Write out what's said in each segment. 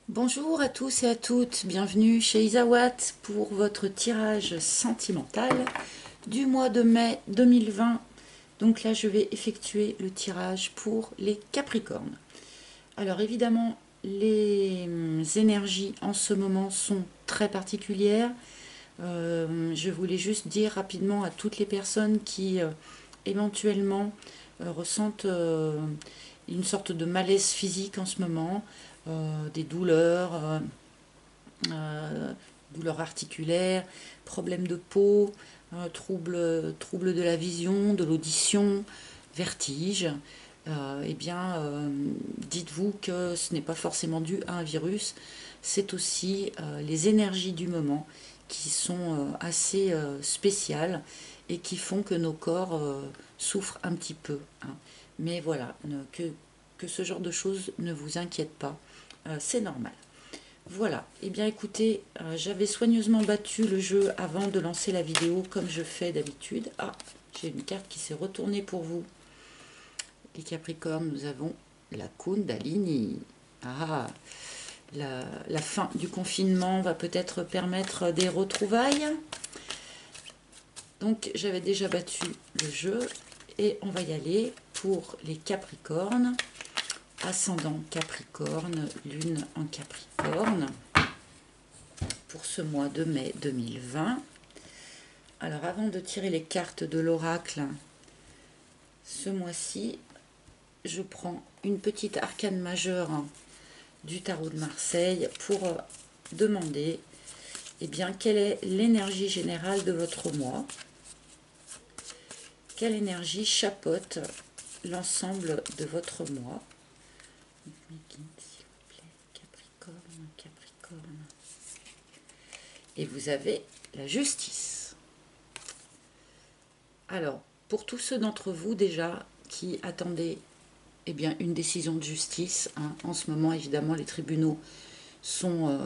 Bonjour à tous et à toutes, bienvenue chez Isawat pour votre tirage sentimental du mois de mai 2020. Donc là, je vais effectuer le tirage pour les Capricornes. Alors évidemment, les énergies en ce moment sont très particulières. Je voulais juste dire rapidement à toutes les personnes qui éventuellement ressentent une sorte de malaise physique en ce moment, des douleurs, douleurs articulaires, problèmes de peau, troubles de la vision, de l'audition, vertige. Eh bien, dites-vous que ce n'est pas forcément dû à un virus, c'est aussi les énergies du moment qui sont assez spéciales et qui font que nos corps souffrent un petit peu, hein. Mais voilà, que ce genre de choses ne vous inquiète pas, c'est normal. Voilà, et eh bien écoutez, j'avais soigneusement battu le jeu avant de lancer la vidéo comme je fais d'habitude. Ah, j'ai une carte qui s'est retournée pour vous. Les Capricornes, nous avons la Kundalini. Ah, la fin du confinement va peut-être permettre des retrouvailles. Donc j'avais déjà battu le jeu et on va y aller pour les Capricornes. Ascendant Capricorne, Lune en Capricorne pour ce mois de mai 2020. Alors avant de tirer les cartes de l'oracle, ce mois-ci, je prends une petite arcane majeure du tarot de Marseille pour demander bien, quelle est l'énergie générale de votre mois. Quelle énergie chapeaute l'ensemble de votre mois. Mes guides, s'il vous plaît, Capricorne, Capricorne. Et vous avez la justice. Alors, pour tous ceux d'entre vous déjà qui attendaient bien, une décision de justice, hein, en ce moment évidemment les tribunaux sont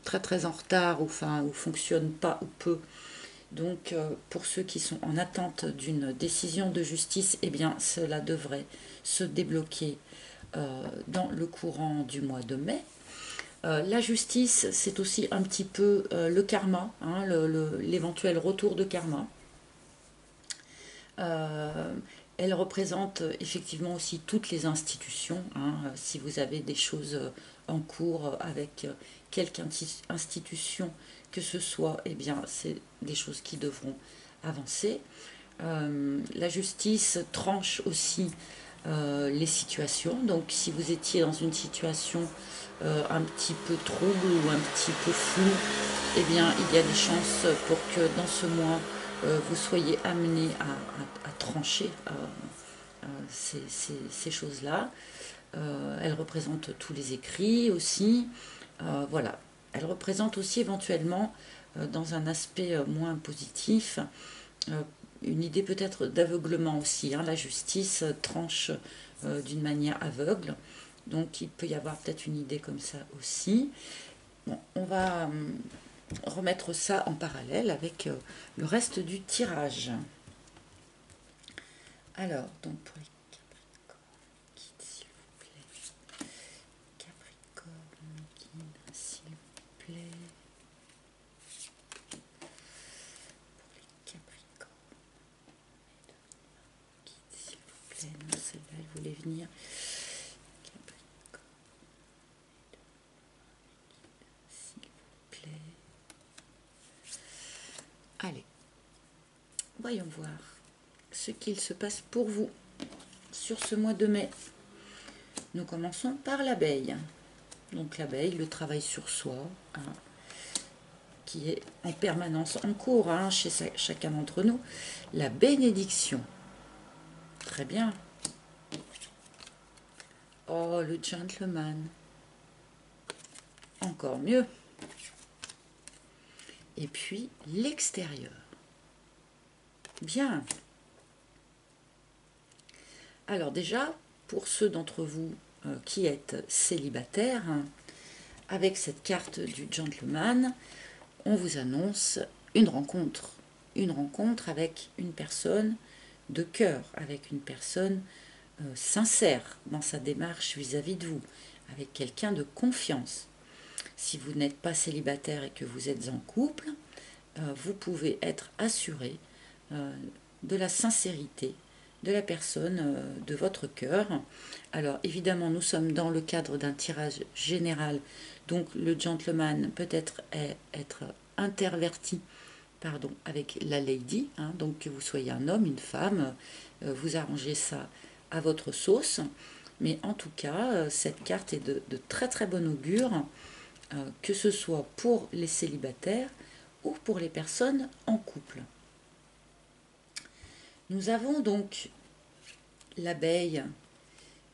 très très en retard ou fonctionnent pas ou peu. Donc pour ceux qui sont en attente d'une décision de justice, bien cela devrait se débloquer dans le courant du mois de mai. La justice, c'est aussi un petit peu le karma, hein, l'éventuel retour de karma. Elle représente effectivement aussi toutes les institutions, hein. Si vous avez des choses en cours avec quelque institution que ce soit, bien c'est des choses qui devront avancer. La justice tranche aussi les situations. Donc si vous étiez dans une situation un petit peu trouble ou un petit peu floue, bien il y a des chances pour que dans ce mois vous soyez amené à trancher ces choses-là. Elle représente tous les écrits aussi. Voilà. Elle représente aussi éventuellement, dans un aspect moins positif, une idée peut-être d'aveuglement aussi, hein. La justice tranche d'une manière aveugle. Donc il peut y avoir peut-être une idée comme ça aussi. Bon, on va remettre ça en parallèle avec le reste du tirage. Alors, donc pour les Capricornes, guide s'il vous plaît. Capricorne, guide s'il vous plaît. Pour les Capricornes, guide s'il vous plaît. Non, celle-là, elle voulait venir. Capricorne, s'il vous plaît. Allez, voyons voir ce qu'il se passe pour vous sur ce mois de mai. Nous commençons par l'abeille. Donc l'abeille, le travail sur soi, hein, qui est en permanence en cours, hein, chez chacun d'entre nous. La bénédiction. Très bien. Oh, le gentleman. Encore mieux. Et puis l'extérieur. Bien. Alors déjà, pour ceux d'entre vous qui êtes célibataires, hein, avec cette carte du gentleman, on vous annonce une rencontre. Une rencontre avec une personne de cœur, avec une personne sincère dans sa démarche vis-à-vis de vous, avec quelqu'un de confiance. si vous n'êtes pas célibataire et que vous êtes en couple, vous pouvez être assuré de la sincérité de la personne de votre cœur. Alors évidemment, nous sommes dans le cadre d'un tirage général, donc le gentleman peut être interverti, pardon, avec la lady, hein, donc que vous soyez un homme, une femme, vous arrangez ça à votre sauce. Mais en tout cas, cette carte est de très très bon augure, que ce soit pour les célibataires ou pour les personnes en couple. Nous avons donc l'abeille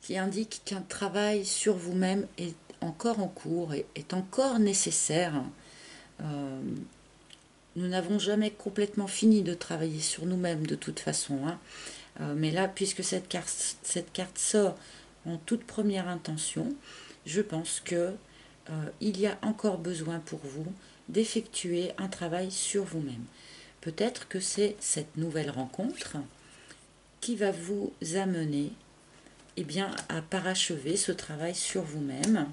qui indique qu'un travail sur vous-même est encore en cours et est encore nécessaire. Nous n'avons jamais complètement fini de travailler sur nous-mêmes de toute façon, hein. Mais là, puisque cette carte sort en toute première intention, je pense que il y a encore besoin pour vous d'effectuer un travail sur vous-même. Peut-être que c'est cette nouvelle rencontre qui va vous amener à parachever ce travail sur vous-même.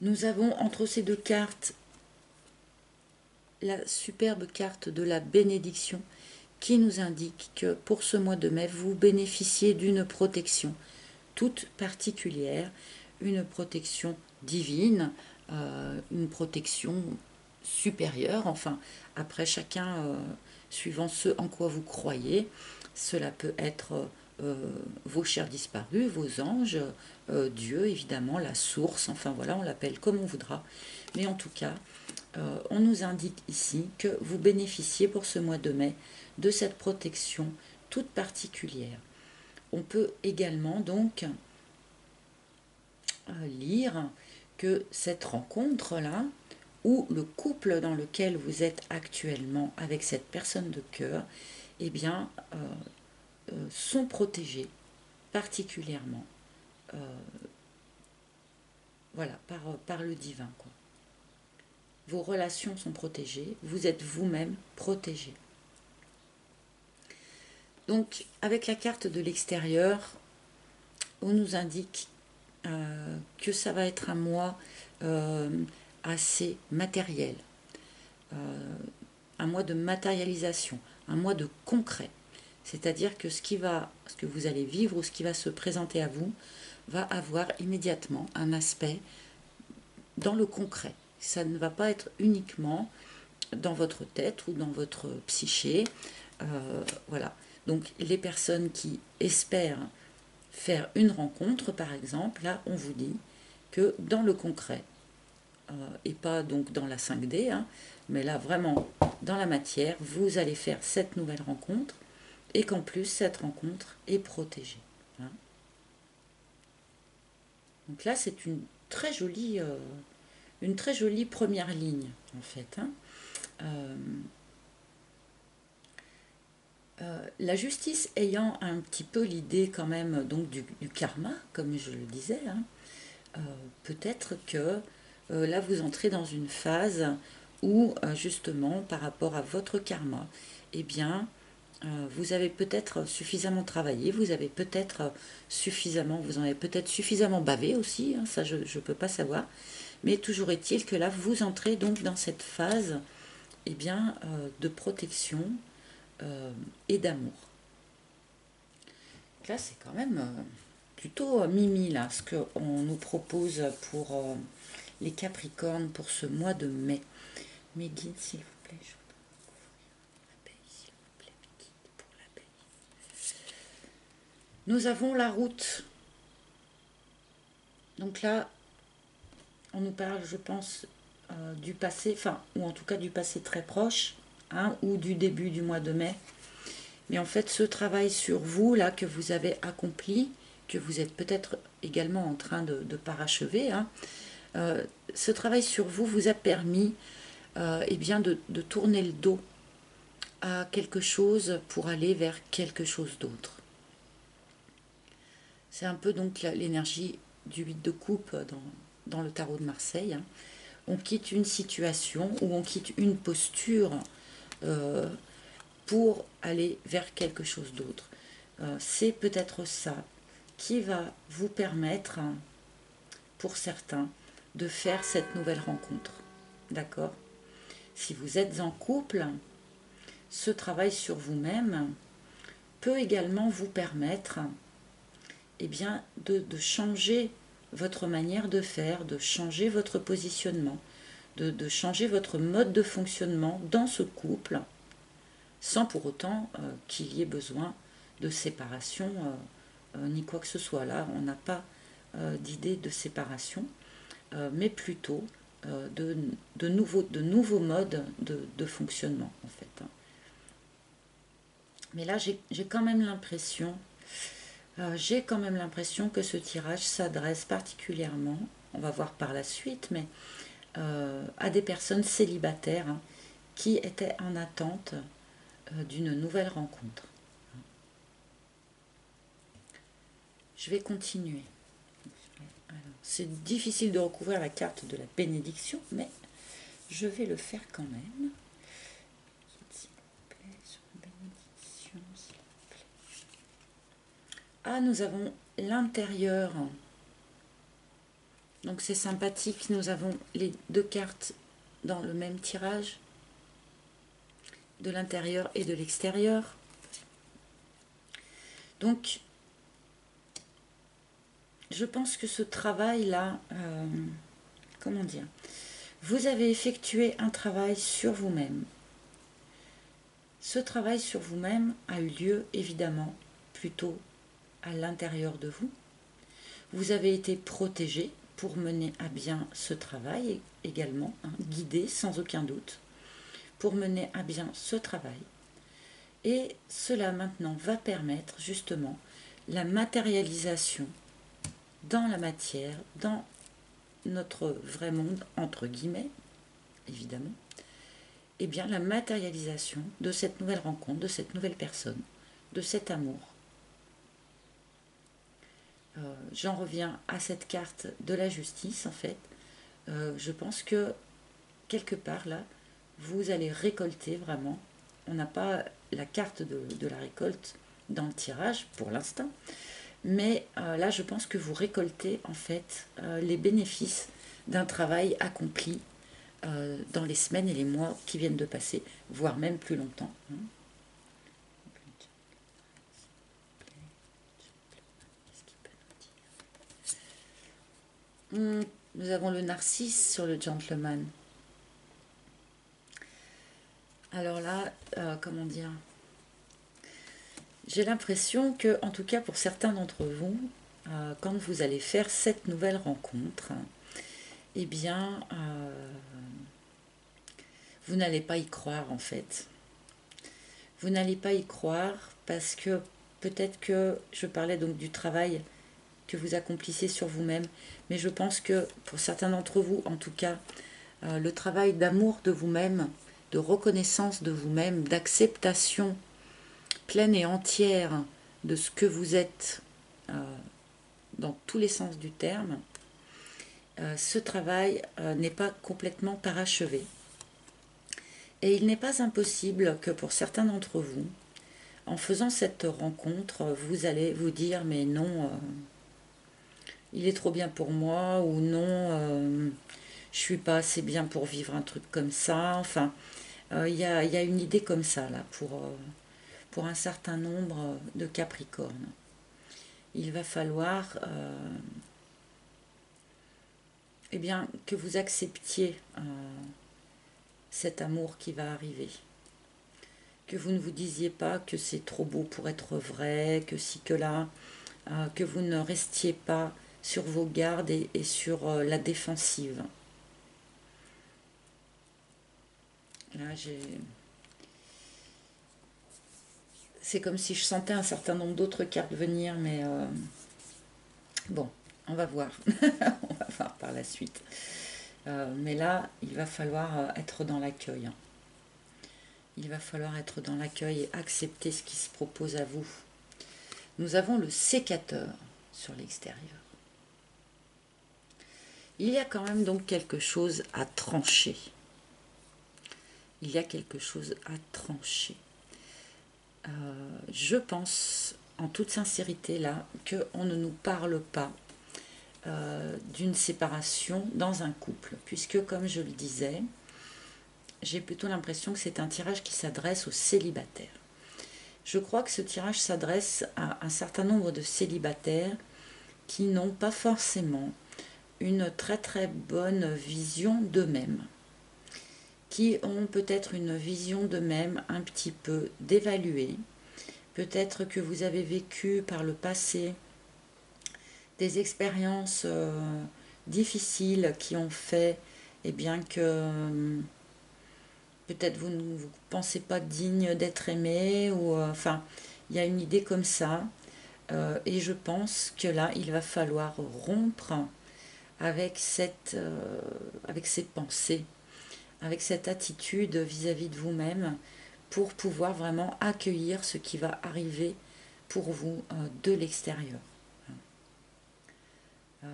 Nous avons entre ces deux cartes la superbe carte de la bénédiction qui nous indique que pour ce mois de mai, vous bénéficiez d'une protection toute particulière, une protection divine, une protection supérieure, enfin, après chacun, suivant ce en quoi vous croyez, cela peut être vos chers disparus, vos anges, Dieu évidemment, la source, enfin voilà, on l'appelle comme on voudra, mais en tout cas, on nous indique ici que vous bénéficiez pour ce mois de mai de cette protection toute particulière. On peut également donc lire que cette rencontre-là, ou le couple dans lequel vous êtes actuellement avec cette personne de cœur, sont protégés particulièrement par le divin, quoi. Vos relations sont protégées, vous êtes vous-même protégé. Donc, avec la carte de l'extérieur, on nous indique que ça va être un mois assez matériel, un mois de matérialisation, un mois de concret. C'est-à-dire que ce que vous allez vivre ou ce qui va se présenter à vous va avoir immédiatement un aspect dans le concret. Ça ne va pas être uniquement dans votre tête ou dans votre psyché. Voilà. Donc les personnes qui espèrent faire une rencontre, par exemple, là on vous dit que dans le concret, et pas donc dans la 5D, hein, mais là vraiment dans la matière, vous allez faire cette nouvelle rencontre et qu'en plus cette rencontre est protégée, hein. Donc là c'est une très jolie première ligne en fait, hein. La justice ayant un petit peu l'idée quand même donc du karma, comme je le disais, hein, peut-être que là vous entrez dans une phase où justement par rapport à votre karma, vous avez peut-être suffisamment travaillé, vous en avez peut-être suffisamment bavé aussi, hein, ça je ne peux pas savoir, mais toujours est-il que là vous entrez donc dans cette phase de protection et d'amour. Là c'est quand même plutôt mimi là, ce qu'on nous propose pour les Capricornes pour ce mois de mai. Mes guides s'il vous plaît, je Nous avons la route. Donc là, on nous parle, je pense, du passé, ou en tout cas du passé très proche, hein, ou du début du mois de mai. Mais en fait, ce travail sur vous, là, que vous avez accompli, que vous êtes peut-être également en train de parachever, hein, ce travail sur vous vous a permis de tourner le dos à quelque chose pour aller vers quelque chose d'autre. C'est un peu donc l'énergie du 8 de coupe dans le tarot de Marseille, hein. On quitte une situation ou on quitte une posture pour aller vers quelque chose d'autre. C'est peut-être ça qui va vous permettre, hein, pour certains, de faire cette nouvelle rencontre. D'accord? Si vous êtes en couple, ce travail sur vous-même peut également vous permettre de changer votre manière de faire, de changer votre positionnement, de changer votre mode de fonctionnement dans ce couple, sans pour autant qu'il y ait besoin de séparation ni quoi que ce soit. Là, on n'a pas d'idée de séparation, mais plutôt de nouveaux modes de fonctionnement, en fait. Mais là, j'ai quand même l'impression que ce tirage s'adresse particulièrement, on va voir par la suite, mais à des personnes célibataires qui étaient en attente d'une nouvelle rencontre. Je vais continuer. C'est difficile de recouvrir la carte de la bénédiction, mais je vais le faire quand même. S'il vous plaît, sur la bénédiction, s'il vous plaît. Ah, nous avons l'intérieur. Donc c'est sympathique, nous avons les deux cartes dans le même tirage, de l'intérieur et de l'extérieur. Donc, je pense que ce travail-là, comment dire, vous avez effectué un travail sur vous-même. Ce travail sur vous-même a eu lieu, évidemment, plutôt à l'intérieur de vous. Vous avez été protégé pour mener à bien ce travail également, guidé sans aucun doute, pour mener à bien ce travail. Et cela maintenant va permettre justement la matérialisation dans la matière, dans notre vrai monde, entre guillemets, évidemment, et bien la matérialisation de cette nouvelle rencontre, de cette nouvelle personne, de cet amour. J'en reviens à cette carte de la justice, en fait. Je pense que quelque part là, vous allez récolter vraiment. On n'a pas la carte de la récolte dans le tirage pour l'instant, mais là je pense que vous récoltez en fait les bénéfices d'un travail accompli dans les semaines et les mois qui viennent de passer, voire même plus longtemps. Nous avons le narcisse sur le gentleman. Alors là, comment dire, j'ai l'impression que, en tout cas pour certains d'entre vous, quand vous allez faire cette nouvelle rencontre, eh bien, vous n'allez pas y croire en fait. Vous n'allez pas y croire parce que peut-être que je parlais donc du travail que vous accomplissez sur vous-même, mais je pense que pour certains d'entre vous, en tout cas, le travail d'amour de vous-même, de reconnaissance de vous-même, d'acceptation pleine et entière de ce que vous êtes dans tous les sens du terme, ce travail n'est pas complètement parachevé. Et il n'est pas impossible que pour certains d'entre vous, en faisant cette rencontre, vous allez vous dire mais non, il est trop bien pour moi, ou non, je suis pas assez bien pour vivre un truc comme ça. Enfin, il y a une idée comme ça là pour un certain nombre de Capricornes. Il va falloir eh bien, que vous acceptiez cet amour qui va arriver. Que vous ne vous disiez pas que c'est trop beau pour être vrai, que si, que là, que vous ne restiez pas sur vos gardes et sur la défensive. Là, c'est comme si je sentais un certain nombre d'autres cartes venir, mais bon, on va voir. On va voir par la suite. Mais là, il va falloir être dans l'accueil. Il va falloir être dans l'accueil et accepter ce qui se propose à vous. Nous avons le sécateur sur l'extérieur. Il y a quand même donc quelque chose à trancher. Il y a quelque chose à trancher. Je pense, en toute sincérité là, qu'on ne nous parle pas d'une séparation dans un couple, puisque comme je le disais, j'ai plutôt l'impression que c'est un tirage qui s'adresse aux célibataires. Je crois que ce tirage s'adresse à un certain nombre de célibataires qui n'ont pas forcément une très très bonne vision d'eux-mêmes, qui ont peut-être une vision d'eux-mêmes un petit peu dévaluée. Peut-être que vous avez vécu par le passé des expériences difficiles qui ont fait bien que peut-être vous ne vous pensez pas digne d'être aimé, ou enfin, il y a une idée comme ça. Et je pense que là, il va falloir rompre avec avec ces pensées, avec cette attitude vis-à-vis de vous-même, pour pouvoir vraiment accueillir ce qui va arriver pour vous de l'extérieur. Euh,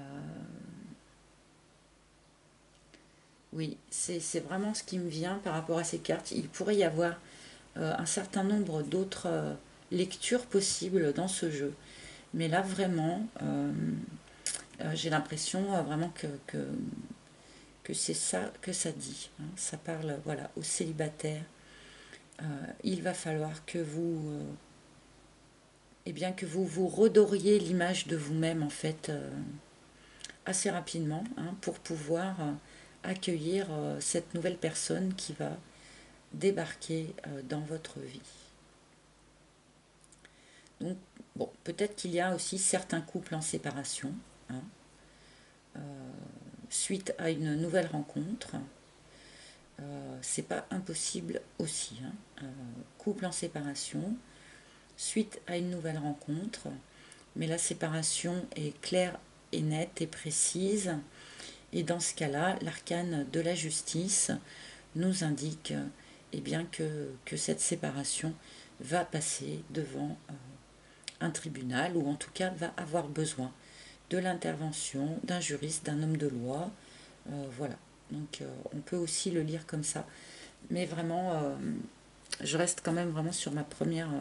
oui, c'est vraiment ce qui me vient par rapport à ces cartes. Il pourrait y avoir un certain nombre d'autres lectures possibles dans ce jeu. Mais là, vraiment, j'ai l'impression vraiment que c'est ça que ça dit. Hein. Ça parle voilà, aux célibataires. Il va falloir que que vous vous redoriez l'image de vous-même, en fait, assez rapidement, hein, pour pouvoir accueillir cette nouvelle personne qui va débarquer dans votre vie. Donc, bon, peut-être qu'il y a aussi certains couples en séparation, hein, euh, suite à une nouvelle rencontre. C'est pas impossible aussi. Hein. Couple en séparation, suite à une nouvelle rencontre, mais la séparation est claire et nette et précise. Et dans ce cas-là, l'arcane de la justice nous indique que cette séparation va passer devant un tribunal, ou en tout cas va avoir besoin de l'intervention d'un juriste, d'un homme de loi. Voilà. Donc on peut aussi le lire comme ça. Mais vraiment, je reste quand même vraiment sur ma première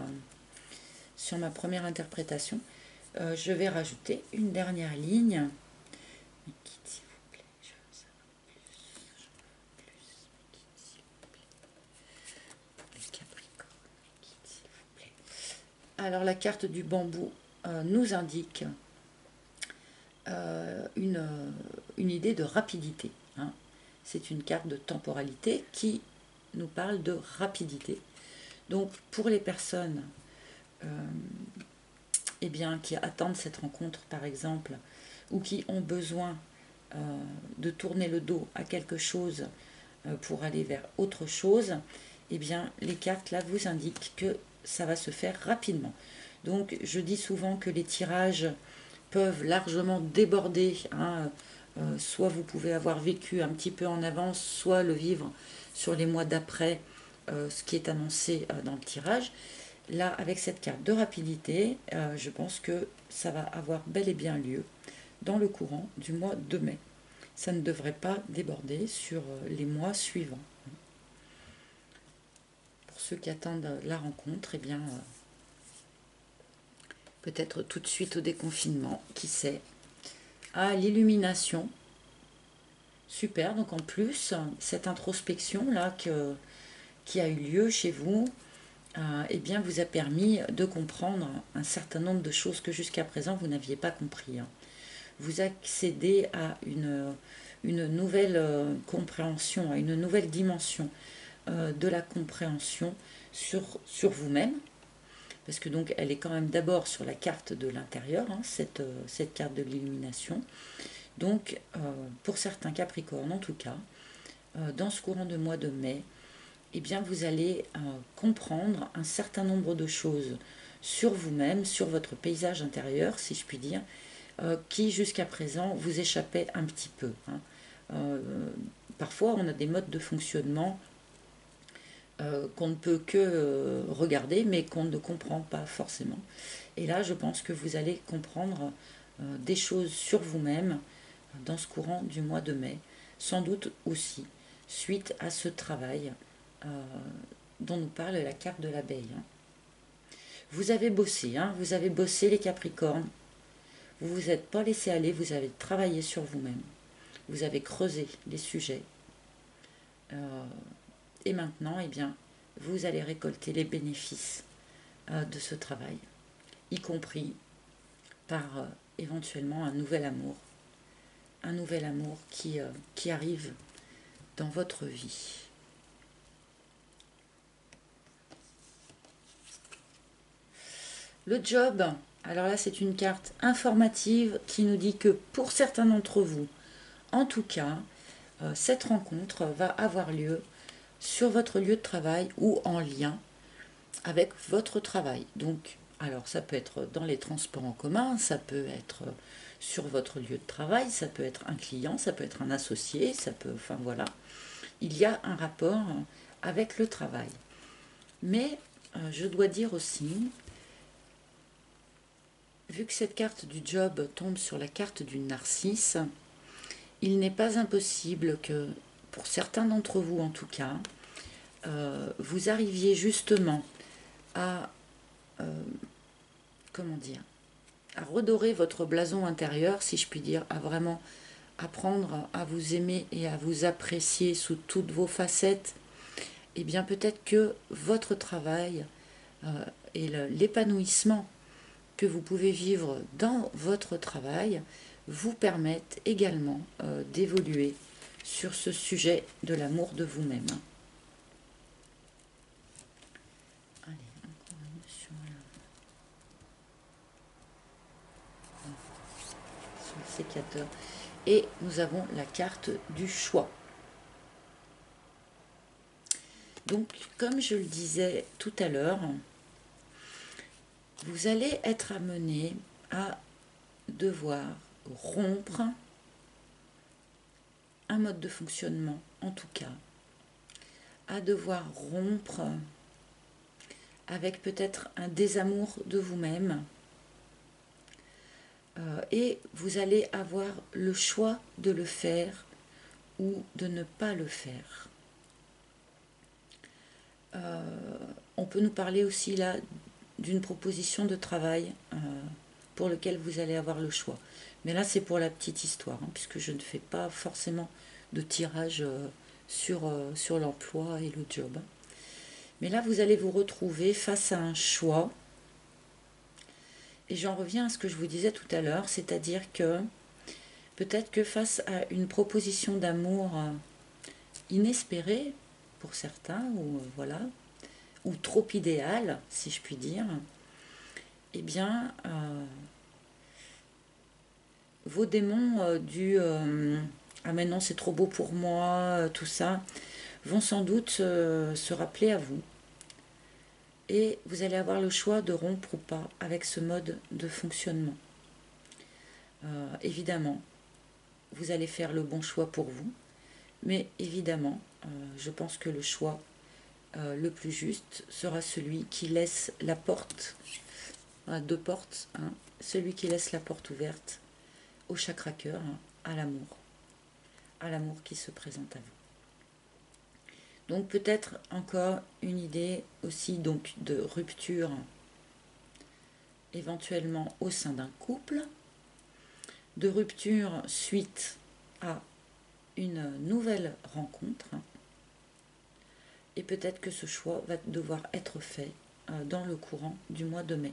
interprétation. Je vais rajouter une dernière ligne. S'il vous plaît, je veux en savoir plus. Les Capricornes, s'il vous plaît. Alors la carte du bambou nous indique une idée de rapidité. Hein. C'est une carte de temporalité qui nous parle de rapidité. Donc pour les personnes qui attendent cette rencontre, par exemple, ou qui ont besoin de tourner le dos à quelque chose pour aller vers autre chose, les cartes là vous indiquent que ça va se faire rapidement. Donc je dis souvent que les tirages peuvent largement déborder. Hein, soit vous pouvez avoir vécu un petit peu en avance, soit le vivre sur les mois d'après ce qui est annoncé dans le tirage. Là, avec cette carte de rapidité, je pense que ça va avoir bel et bien lieu dans le courant du mois de mai. Ça ne devrait pas déborder sur les mois suivants. Pour ceux qui attendent la rencontre, peut-être tout de suite au déconfinement, qui sait. Ah, l'illumination. Super, donc en plus, cette introspection-là qui a eu lieu chez vous, vous a permis de comprendre un certain nombre de choses que jusqu'à présent vous n'aviez pas compris. Hein. Vous accédez à une nouvelle compréhension, à une nouvelle dimension de la compréhension sur vous-même, parce que donc elle est quand même d'abord sur la carte de l'intérieur, hein, cette carte de l'illumination. Donc pour certains Capricornes en tout cas, dans ce courant de mois de mai, vous allez comprendre un certain nombre de choses sur vous-même, sur votre paysage intérieur, si je puis dire, qui jusqu'à présent vous échappaient un petit peu. Hein. Parfois, on a des modes de fonctionnement qu'on ne peut que regarder, mais qu'on ne comprend pas forcément. Et là, je pense que vous allez comprendre des choses sur vous-même dans ce courant du mois de mai, sans doute aussi suite à ce travail dont nous parle la carte de l'abeille. Hein. Vous avez bossé les Capricornes, Vous ne vous êtes pas laissé aller, vous avez travaillé sur vous-même. Vous avez creusé les sujets. Et maintenant, eh bien, vous allez récolter les bénéfices de ce travail, y compris par éventuellement un nouvel amour qui arrive dans votre vie. Le job, alors là c'est une carte informative qui nous dit que pour certains d'entre vous, en tout cas, cette rencontre va avoir lieu sur votre lieu de travail ou en lien avec votre travail. Donc, alors ça peut être dans les transports en commun, ça peut être sur votre lieu de travail, ça peut être un client, ça peut être un associé, ça peut, enfin voilà. Il y a un rapport avec le travail. Mais je dois dire aussi, vu que cette carte du job tombe sur la carte du narcisse, il n'est pas impossible que, pour certains d'entre vous en tout cas, vous arriviez justement à, comment dire, à redorer votre blason intérieur, si je puis dire, à vraiment apprendre à vous aimer et à vous apprécier sous toutes vos facettes. Et bien peut-être que votre travail et l'épanouissement que vous pouvez vivre dans votre travail vous permettent également d'évoluer sur ce sujet de l'amour de vous-même. Allez, encore une sur le sécateur. Et nous avons la carte du choix. Donc, comme je le disais tout à l'heure, vous allez être amené à devoir rompre un mode de fonctionnement, en tout cas, à devoir rompre avec peut-être un désamour de vous-même, et vous allez avoir le choix de le faire ou de ne pas le faire. On peut nous parler aussi là d'une proposition de travail pour lequel vous allez avoir le choix. Mais là, c'est pour la petite histoire, hein, puisque je ne fais pas forcément de tirage sur l'emploi et le job. Mais là, vous allez vous retrouver face à un choix. Et j'en reviens à ce que je vous disais tout à l'heure, c'est-à-dire que peut-être que face à une proposition d'amour inespérée pour certains, ou voilà, ou trop idéale, si je puis dire, eh bien, vos démons ah mais non, c'est trop beau pour moi, tout ça, vont sans doute se rappeler à vous. Et vous allez avoir le choix de rompre ou pas avec ce mode de fonctionnement. Évidemment, vous allez faire le bon choix pour vous, mais évidemment, je pense que le choix le plus juste sera celui qui laisse la porte, deux portes, hein, celui qui laisse la porte ouverte au chakra cœur, hein, à l'amour qui se présente à vous. Donc peut-être encore une idée aussi donc de rupture éventuellement au sein d'un couple, de rupture suite à une nouvelle rencontre, et peut-être que ce choix va devoir être fait dans le courant du mois de mai.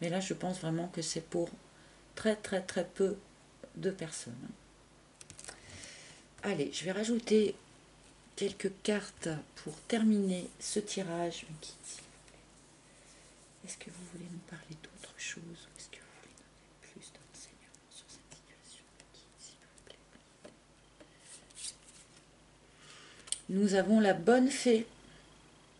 Mais là, je pense vraiment que c'est pour très très très peu de personnes. Allez, je vais rajouter quelques cartes pour terminer ce tirage. Est-ce que vous voulez nous parler d'autre chose ou est-ce que vous voulez donner plus d'enseignements sur cette situation, s'il vous plaît? Nous avons la bonne fée.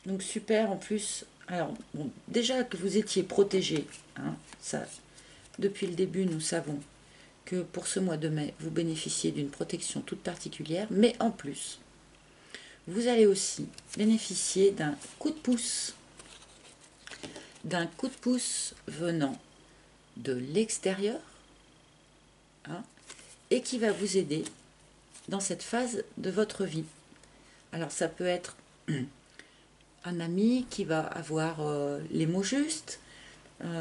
Donc super en plus. Alors, bon, déjà que vous étiez protégé, hein, ça, depuis le début, nous savons que pour ce mois de mai, vous bénéficiez d'une protection toute particulière, mais en plus, vous allez aussi bénéficier d'un coup de pouce venant de l'extérieur, hein, et qui va vous aider dans cette phase de votre vie. Alors ça peut être un ami qui va avoir les mots justes,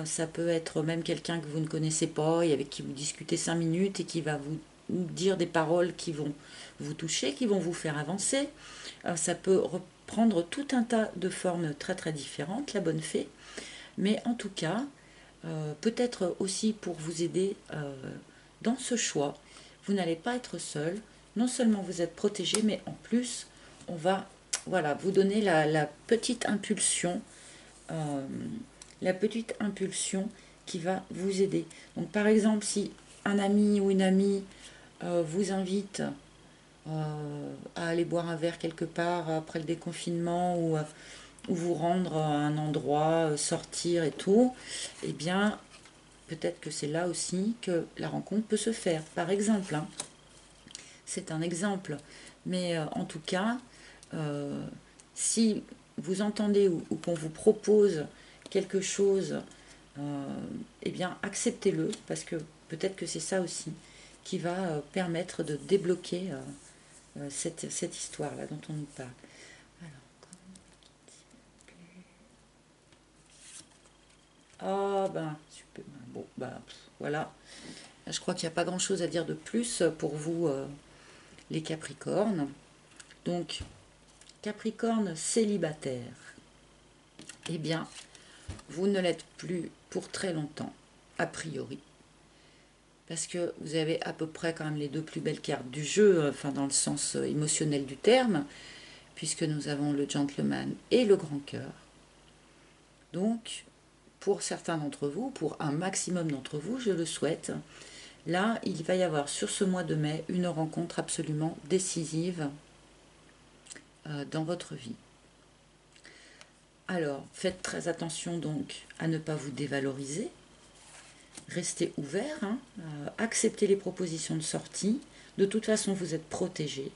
Ça peut être même quelqu'un que vous ne connaissez pas et avec qui vous discutez 5 minutes et qui va vous dire des paroles qui vont vous toucher, qui vont vous faire avancer. Ça peut reprendre tout un tas de formes très très différentes, la bonne fée. Mais en tout cas, peut-être aussi pour vous aider dans ce choix, vous n'allez pas être seul. Non seulement vous êtes protégé, mais en plus, on va voilà, vous donner la petite impulsion, euh, la petite impulsion qui va vous aider. Donc par exemple, si un ami ou une amie vous invite à aller boire un verre quelque part après le déconfinement ou vous rendre à un endroit, sortir et tout, eh bien, peut-être que c'est là aussi que la rencontre peut se faire. Par exemple, hein, c'est un exemple, mais en tout cas, euh, si vous entendez ou qu'on vous propose quelque chose, eh bien, acceptez-le, parce que peut-être que c'est ça aussi qui va permettre de débloquer cette histoire-là dont on nous parle. Alors, ah ben, super. Bon, ben, voilà. Je crois qu'il n'y a pas grand-chose à dire de plus pour vous, les Capricornes. Donc, Capricorne célibataire, eh bien, vous ne l'êtes plus pour très longtemps, a priori. Parce que vous avez à peu près quand même les deux plus belles cartes du jeu, enfin dans le sens émotionnel du terme, puisque nous avons le gentleman et le grand cœur. Donc, pour certains d'entre vous, pour un maximum d'entre vous, je le souhaite, là, il va y avoir sur ce mois de mai une rencontre absolument décisive dans votre vie. Alors, faites très attention donc à ne pas vous dévaloriser. Restez ouvert, hein, acceptez les propositions de sortie. De toute façon, vous êtes protégé.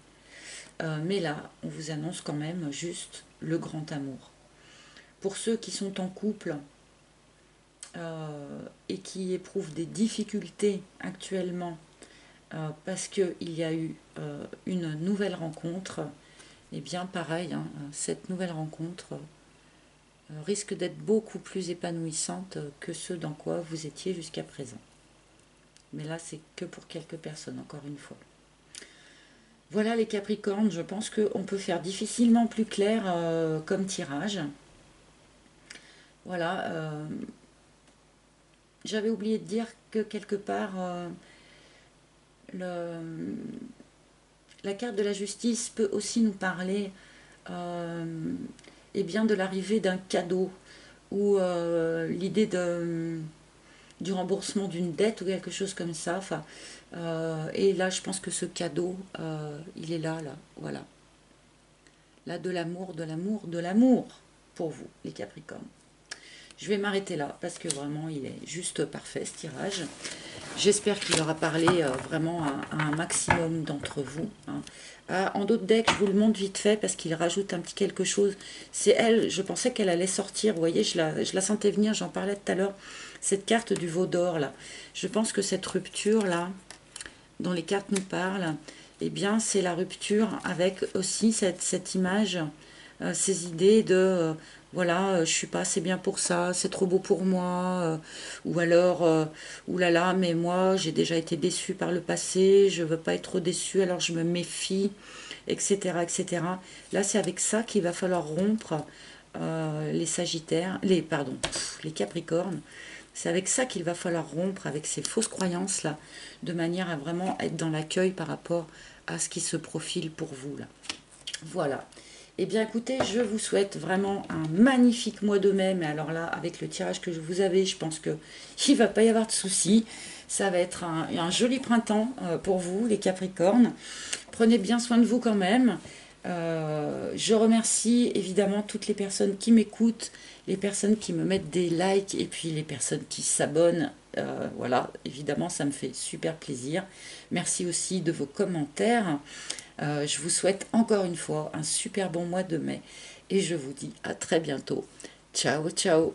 Mais là, on vous annonce quand même juste le grand amour. Pour ceux qui sont en couple et qui éprouvent des difficultés actuellement parce qu'il y a eu une nouvelle rencontre, et bien pareil, hein, cette nouvelle rencontre risque d'être beaucoup plus épanouissante que ce dans quoi vous étiez jusqu'à présent. Mais là, c'est que pour quelques personnes, encore une fois. Voilà les Capricornes, je pense qu'on peut faire difficilement plus clair comme tirage. Voilà, j'avais oublié de dire que quelque part, la carte de la justice peut aussi nous parler eh bien, de l'arrivée d'un cadeau ou l'idée du remboursement d'une dette ou quelque chose comme ça. Enfin, et là, je pense que ce cadeau, il est là, voilà. Là, de l'amour, de l'amour, de l'amour pour vous, les Capricornes. Je vais m'arrêter là parce que vraiment, il est juste parfait ce tirage. J'espère qu'il aura parlé vraiment à un maximum d'entre vous. Hein. En d'autres decks, je vous le montre vite fait parce qu'il rajoute un petit quelque chose. C'est elle, je pensais qu'elle allait sortir. Vous voyez, je la sentais venir, j'en parlais tout à l'heure. Cette carte du veau d'or, là. Je pense que cette rupture-là, dont les cartes nous parlent, eh bien, c'est la rupture avec aussi cette image, ces idées de... voilà, je suis pas assez bien pour ça, c'est trop beau pour moi, ou alors, oulala, mais moi j'ai déjà été déçue par le passé, je veux pas être déçue, alors je me méfie, etc., etc. Là, c'est avec ça qu'il va falloir rompre les Sagittaires, les Capricornes. C'est avec ça qu'il va falloir rompre, avec ces fausses croyances-là, de manière à vraiment être dans l'accueil par rapport à ce qui se profile pour vous, là. Voilà. Eh bien, écoutez, je vous souhaite vraiment un magnifique mois de mai. Mais alors là, avec le tirage que je vous avais, je pense qu'il ne va pas y avoir de soucis. Ça va être un joli printemps pour vous, les Capricornes. Prenez bien soin de vous quand même. Je remercie évidemment toutes les personnes qui m'écoutent, les personnes qui me mettent des likes et puis les personnes qui s'abonnent. Voilà, évidemment, ça me fait super plaisir. Merci aussi de vos commentaires. Je vous souhaite encore une fois un super bon mois de mai et je vous dis à très bientôt. Ciao, ciao.